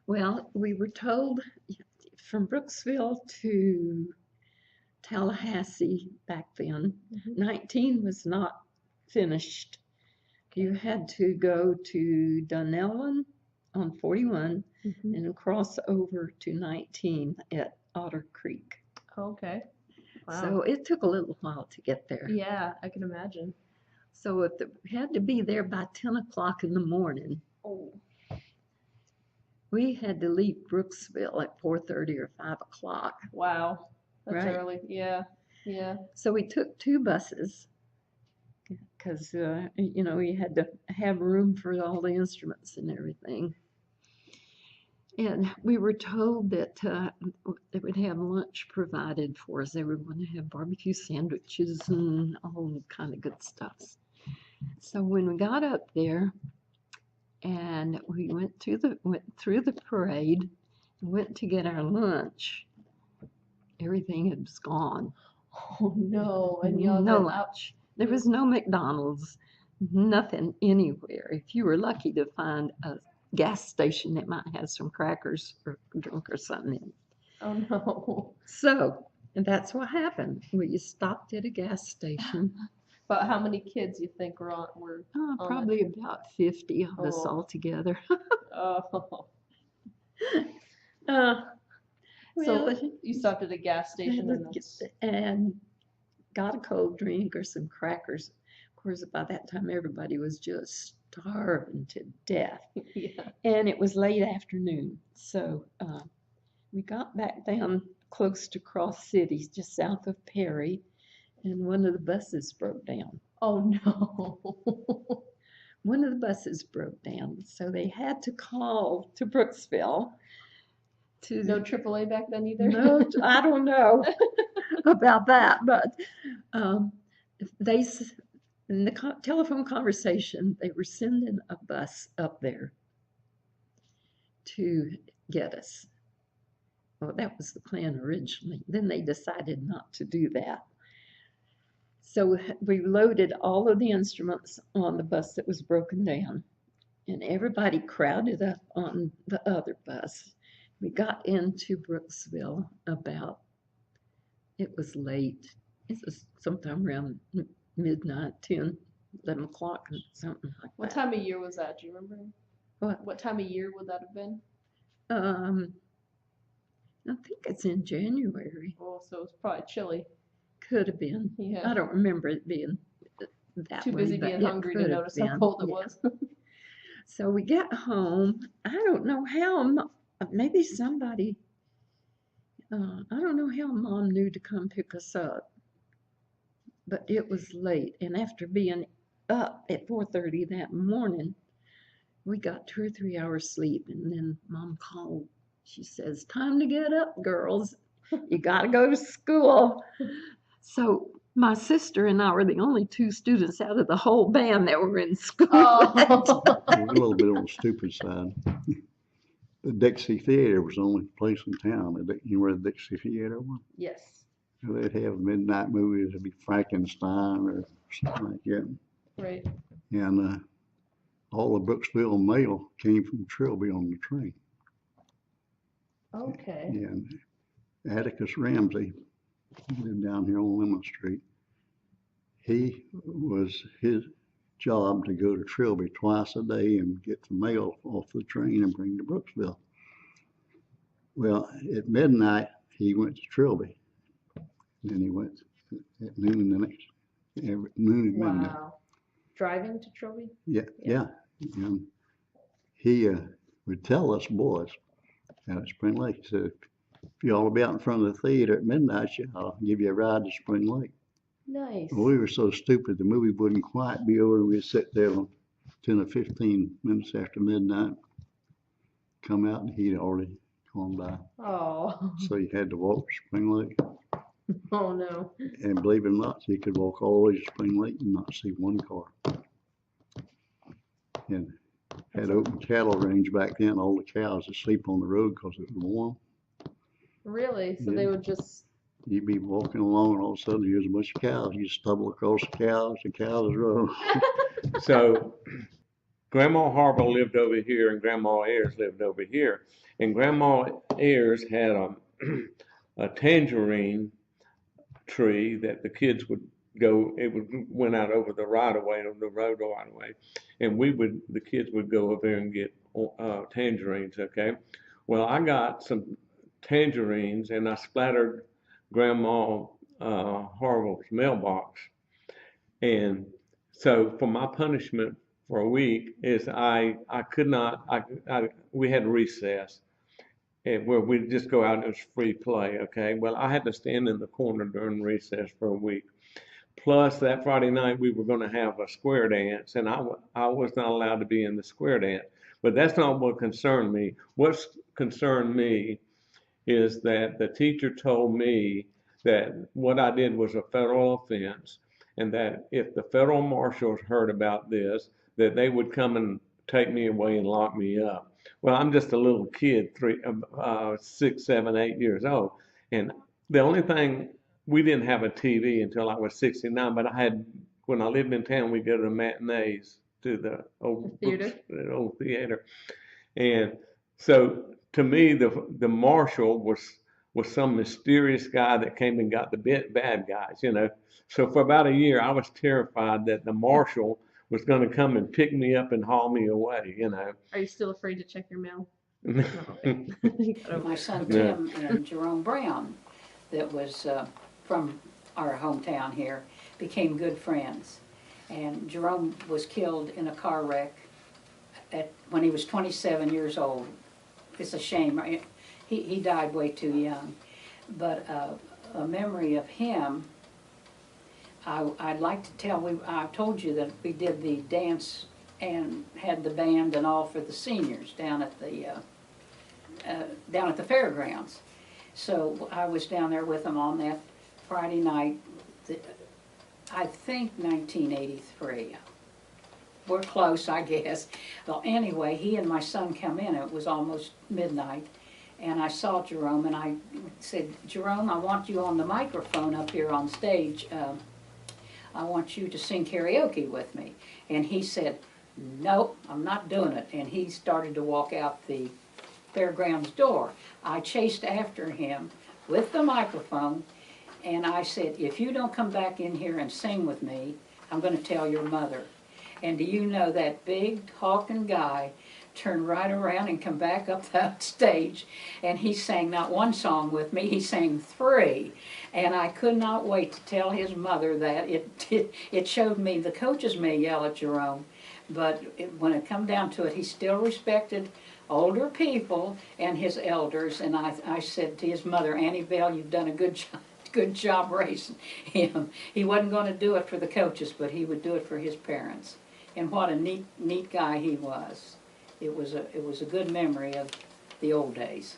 Well, we were told from Brooksville to Tallahassee back then, 19 was not finished. You had to go to Dunellen on 41 and cross over to 19 at Otter Creek. Okay. Wow. So it took a little while to get there. Yeah, I can imagine. So we had to be there by 10 o'clock in the morning. Oh. We had to leave Brooksville at 4:30 or 5 o'clock. Wow. That's Right. early. Yeah. Yeah. So we took 2 buses because, we had to have room for all the instruments and everything. And we were told that they would have lunch provided for us. They were going to have barbecue sandwiches and all kind of good stuff. So when we got up there and we went through the parade and went to get our lunch, everything was gone. Oh no! And y'all no been lunch. There was no McDonald's, nothing anywhere. If you were lucky to find a gas station that might have some crackers or drink or something in. Oh no! So that's what happened. We stopped at a gas station. But how many kids you think were on probably about 50 of us all together. Oh. So you stopped at a gas station and got a cold drink or some crackers. Of course, by that time, everybody was just starving to death. Yeah. And it was late afternoon. So we got back down close to Cross City, just south of Perry, and one of the buses broke down. Oh, no. One of the buses broke down. So they had to call to Brooksville. No AAA back then either? No, I don't know about that, but they, in the telephone conversation, they were sending a bus up there to get us. Well, that was the plan originally. Then they decided not to do that. So we loaded all of the instruments on the bus that was broken down, and everybody crowded up on the other bus. We got into Brooksville it was late. It was sometime around midnight, 10, 11 o'clock, something like that. What time of year was that? Do you remember? What time of year would that have been? I think it's in January. Oh, so it was probably chilly. Could have been. Yeah. I don't remember it being that Too way, busy being hungry to notice how cold it was. So we get home. I don't know how. Maybe somebody. I don't know how Mom knew to come pick us up, but it was late, and after being up at 4:30 that morning, we got 2 or 3 hours sleep, and then Mom called. She says, "Time to get up, girls. You got to go to school." So my sister and I were the only 2 students out of the whole band that were in school. Oh. We're a little bit on the stupid side. The Dixie Theater was the only place in town. You know where the Dixie Theater was? Yes. They'd have midnight movies. It'd be Frankenstein or something like that. Right. And all the Brooksville mail came from Trilby on the train. Okay. And Atticus Ramsey, he lived down here on Lemon Street. His job to go to Trilby twice a day and get the mail off the train and bring to Brooksville. Well, at midnight, he went to Trilby. Then he went at noon noon and midnight. Wow. Driving to Trilby? Yeah. And he would tell us boys out at Spring Lake, he said, if you all be out in front of the theater at midnight, I'll give you a ride to Spring Lake. Nice. Well, we were so stupid, the movie wouldn't quite be over. We'd sit there 10 or 15 minutes after midnight, come out, and he'd already gone by. Oh. So you had to walk to Spring Lake. Oh, no. And believe it or not, you could walk all the way to Spring Lake and not see one car. And had open cattle range back then. All the cows would sleep on the road because it was warm. Really? So Yeah. they would just... You'd be walking along and all of a sudden here's a bunch of cows. You stumble across the cows run. So Grandma Harville lived over here and Grandma Ayers lived over here. And Grandma Ayers had a tangerine tree that the kids would went out over the right of way, over the road right of way. And the kids would go over there and get tangerines, okay? Well, I got some tangerines and I splattered Grandma Harville's mailbox. And so for my punishment for a week is we had recess where we'd just go out and it was free play, okay? Well, I had to stand in the corner during recess for a week. Plus, that Friday night, we were going to have a square dance, and I was not allowed to be in the square dance. But that's not what concerned me. What concerned me is that the teacher told me that what I did was a federal offense, and that if the federal marshals heard about this, that they would come and take me away and lock me up. Well, I'm just a little kid, 6, 7, 8 years old, and the only thing, we didn't have a TV until I was 69, but when I lived in town, we'd go to the matinees to the old theater. And so to me, the marshal was some mysterious guy that came and got the bad guys, you know. So for about a year, I was terrified that the marshal was going to come and pick me up and haul me away, you know. Are you still afraid to check your mail? My son Tim and Jerome Brown, that was from our hometown here, became good friends. And Jerome was killed in a car wreck when he was 27 years old. It's a shame. He died way too young. But a memory of him, I'd like to tell, I told you that we did the dance and had the band and all for the seniors down at the fairgrounds. So I was down there with them on that Friday night, I think 1983. We're close, I guess. Well, anyway, he and my son come in. It was almost midnight. And I saw Jerome, and I said, Jerome, I want you on the microphone up here on stage. I want you to sing karaoke with me. And he said, nope, I'm not doing it. And he started to walk out the fairgrounds door. I chased after him with the microphone, and I said, if you don't come back in here and sing with me, I'm going to tell your mother. And do you know that big talking guy turned right around and come back up that stage, and he sang not one song with me, he sang 3. And I could not wait to tell his mother that. It showed me the coaches may yell at Jerome, but when it come down to it, he still respected older people and his elders. And I said to his mother, Annie Bell, you've done a good job raising him. He wasn't going to do it for the coaches, but he would do it for his parents. And what a neat guy he was. It was a good memory of the old days.